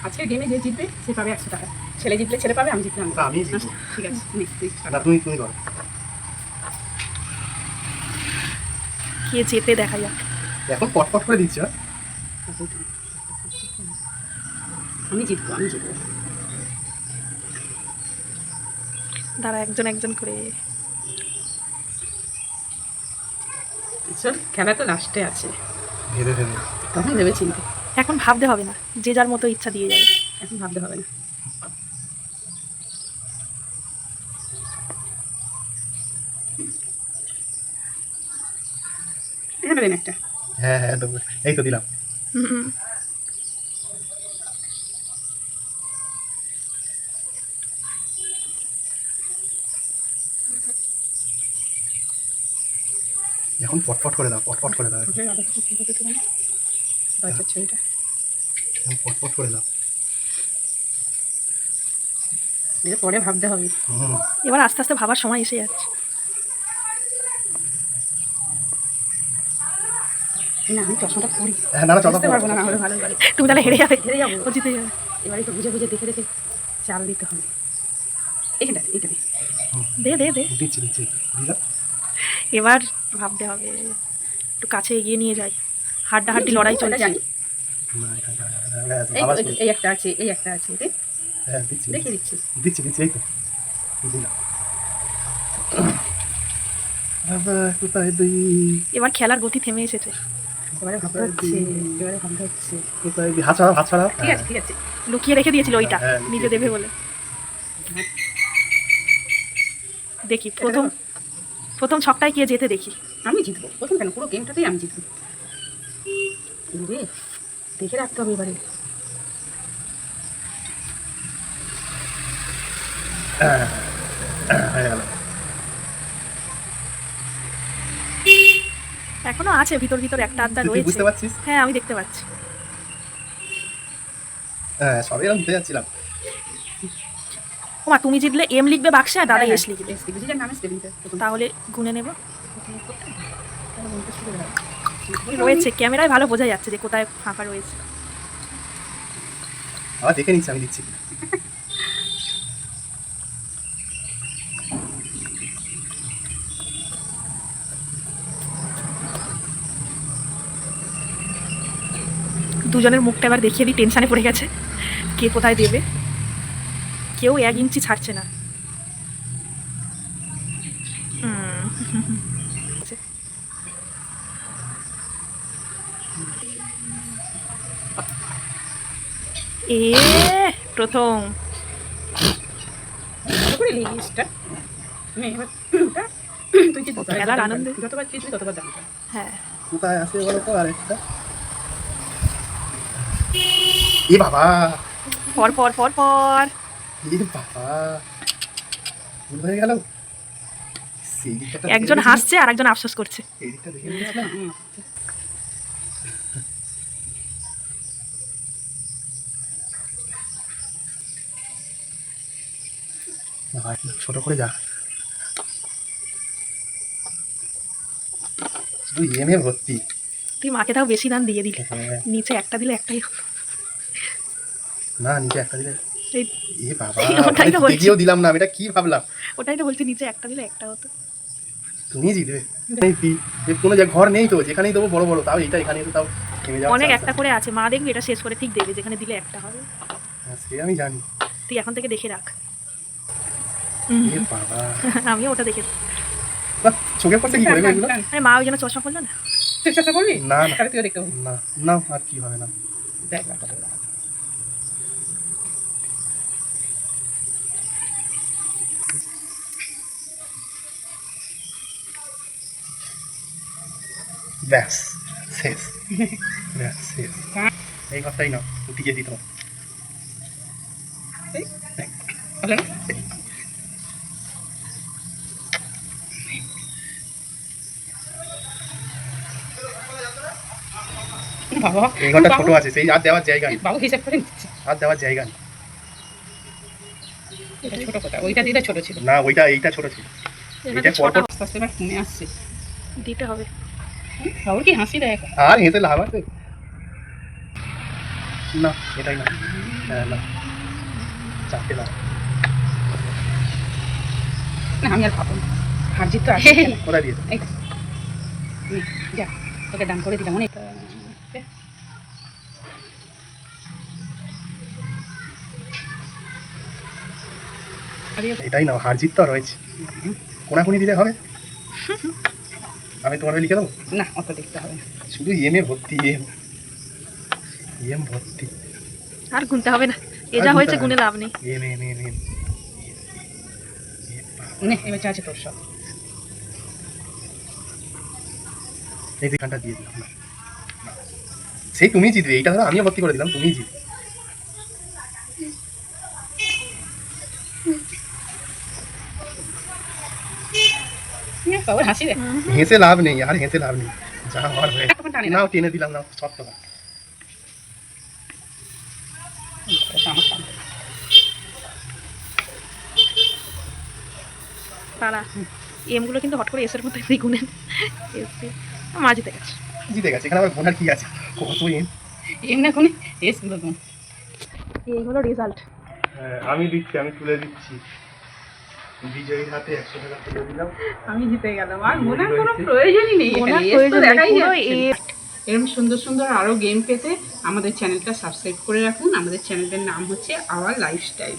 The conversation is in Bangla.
আজকের গেমে যে জিতবে সে পাবে 100 টাকা। ছেলে জিতলে ছেলে পাবে, আমি জিতলে আমি পাবো। আমি জিতবো। ঠিক আছে, তুই না তুমি তুমি করো। কে যেতে দেখা যাক। এখন পটপট করে দিচ্ছ। আমি জিতবো, আমি জিতবো। দাঁড়া, একজন একজন করে। চল, খেলা তো লাস্টে আছে, ভেবে ভেবে তখন ভেবে চিনতে। এখন ভাবতে হবে না, যে যার মতো ইচ্ছা দিয়ে যাবে। এখন ভাবতে হবে না। এখানে দেন একটা। হ্যাঁ হ্যাঁ দেবো। এই তো দিলাম। হুম, এখন পটপট করে দাও, পটপট করে দাও, ছবিটা এখন পটপট করে দাও। এটা পরে ভাবতে হবে। হুম। এবার আস্তে আস্তে ভাবার সময় এসে যাচ্ছে। না, আমি চশমাটা পরি। হ্যাঁ না না চলো বুঝতে পারবো না, না হলে ভালো এবারে। তুমি তাহলে হেরে যাবে, হেরে যাবো। ও জিতে যাবে। এবারে তো বুঝে বুঝে দেখে দেখে চাল দিতে হবে। এইটা এইটা দে। দে দে দে। দিচ্ছি দিচ্ছি দিলাম। এবার ভাবতে হবে, একটু কাছে এগিয়ে নিয়ে যাই। হাড্ডাহাড্ডি লড়াই এটা চলছে। জানি। না হ্যাঁ এই আবার এই একটা আছে, এই একটা আছে। দে, হ্যাঁ দিচ্ছি দেখিয়ে দিচ্ছি। দিচ্ছি দিচ্ছি এই তো দিলাম। বাবা কোথায় দিই, এবার খেলার গতি থেমে এসেছে। এবারে ভাবতে হচ্ছে, এবারে ভাবতে হচ্ছে। কোথায় দিই, হাত ছাড়াও হাত ছাড়াও। ঠিক আছে, ঠিক আছে। লুকিয়ে রেখে দিয়েছিল ওইটা, হ্যাঁ, নিজে দেবে বলে। দেখি প্রথম প্রথম ছকটায় কে যেতে দেখি। আমি জিতবো প্রথম, কেন পুরো গেমটাতেই আমি জিতবো। রে, দেখে রাখতে হবে এবারে। হয়ে গেল। এখনো আছে ভিতর ভিতর একটা আড্ডা তুই রয়েছে। বুঝতে পারছিস? হ্যাঁ, আমি দেখতে পাচ্ছি। হ্যাঁ সবাই এরকম দিতে যাচ্ছিলাম। ওমা, তুমি জিতলে এম লিখবে বাক্সে আর দাদা এস লিখবে। নিজের নামে স্পেলিংটা তাহলে গুনে নেব। রয়েছে, ক্যামেরায় ভালো বোঝা যাচ্ছে যে কোথায় ফাঁকা রয়েছে। আবার দেখে নিচ্ছি আমি দিচ্ছি। দুজনের মুখটা এবার দেখিয়ে দিই, টেনশানে পড়ে গেছে কে কোথায় দেবে। কেউ 1 ইঞ্চি ছাড়ছে না। এ প্রথম করে লিস্টটা আমি এবার তুই কি খেলার আনন্দে। যতবার জিতবি ততবার দাম। হ্যাঁ, কোথায় আছে বলো তো আরেকটা। এ বাবা, পর পর পর পর। এ বাবা ভুল হয়ে গেল। সেই দিকটা একজন হাসছে আর একজন আফসোস করছে। এই দিকটা দেখে নিয়েছিলাম। না, ছোট করে যা, শুধু এমএ ভর্তি। তুই মাকে তাও বেশি দান দিয়ে দিলে। হ্যাঁ নিচে একটা দিলে একটাই হতো। না নিচে একটা দিলে। এই এ বাবা, ওটাই তো বলছি। দেখিয়েও দিলাম না, আমি এটা কি ভাবলাম। ওটাই তো বলছি, নিচে একটা দিলে একটা হতো। তুমি জিতবে। কোনো যে ঘর নেই তো, যেখানেই দেবো বড় বড়, তাও এটা এখানে তো তাও থেমে যাওয়ার অনেক chance একটা আছে। করে আছে, মা দেখবি এটা শেষ করে ঠিক দেবে যেখানে দিলে একটা হবে। হ্যাঁ, সে আমি জানি। তুই এখন থেকে দেখে রাখ। এ বাবা, আমিও ওটা দেখে। বাহ, চোখে পড়ছে কি করে গো এগুলো? আরে মা ওই জন্য চশমা পড়লো না। তুই চেষ্টা করবি? না না তাহলে তুইও দেখতে হবে। না না, আর কি হবে না। দেখ ব্যাস শেষ, ব্যাস শেষ। এই কথাই না, উঠিয়ে দিত। ভালো না? বাবা, এই ঘরটা ছোট আছে, সেই আর দেওয়ার জায়গা নেই, বাবু হিসাব করে নিচ্ছে। আর দেওয়ার জায়গা নেই। এটা ছোট কথা, ওইটা দিলে ছোট ছিল। না ওইটা, এইটা ছোট ছিল। এটা ছটা পরপর আস্তে আস্তে এবার কমে আসছে। দিতে হবে। বাবুর কি হাসি দেখ। আর হেঁটে লাভ আছে না, এটাই না। হ্যাঁ না, চারটে না। না আমি আর খাবো না, হার জিত তো আছে। কোথায় দিয়েছে? এই নে, যা তোকে দান করে দিলাম অনেক। এটাই না, হার জিত তো রয়েছে, কোনাকুনি দিলে হবে। আমি তোমার লিখে দেবো না অত দেখতে হবে না। শুধু এম ভর্তি, এম ভর্তি। আর গুনতে হবে না, এ যা হয়েছে গুনে লাভ নেই। এম এম এম এম নে এবার যা আছে তোর সব। এই দুইখানটা দিয়ে দিলাম না, সেই তুমি জিতবে, এইটা ধরো আমিও ভর্তি করে দিলাম, তুমি জিতবে। সবার হাসি রে। হেসে লাভ নেই আর, হেসে লাভ নেই, যা হওয়ার হয়ে। এখন টানি না। নাও টেনে দিলাম, নাও সব টাকা। আমার সামনে। তারা এমগুলো কিন্তু হট করে এসের মধ্যে গুনেন, এস মা জিতে গেছে। জিতে গেছে, এখানে আবার গোনার কি আছে, কত এম। এম না কোনে এস গুলো তো। এই হলো রেজাল্ট। আমি দিচ্ছি, আমি তুলে দিচ্ছি, বিজয়ীর হাতে 100 টাকা তুলে দিলাম। আমি জিতে গেলাম, আর গোনার কোনো প্রয়োজনই নেই, গোনার এখানে এস তো প্রয়োজন নেই, দেখাই পুরো যাচ্ছে। এ। এরকম সুন্দর সুন্দর আরও গেম পেতে আমাদের চ্যানেলটা সাবস্ক্রাইব করে রাখুন। আমাদের চ্যানেলের নাম হচ্ছে আওয়ার লাইফস্টাইল।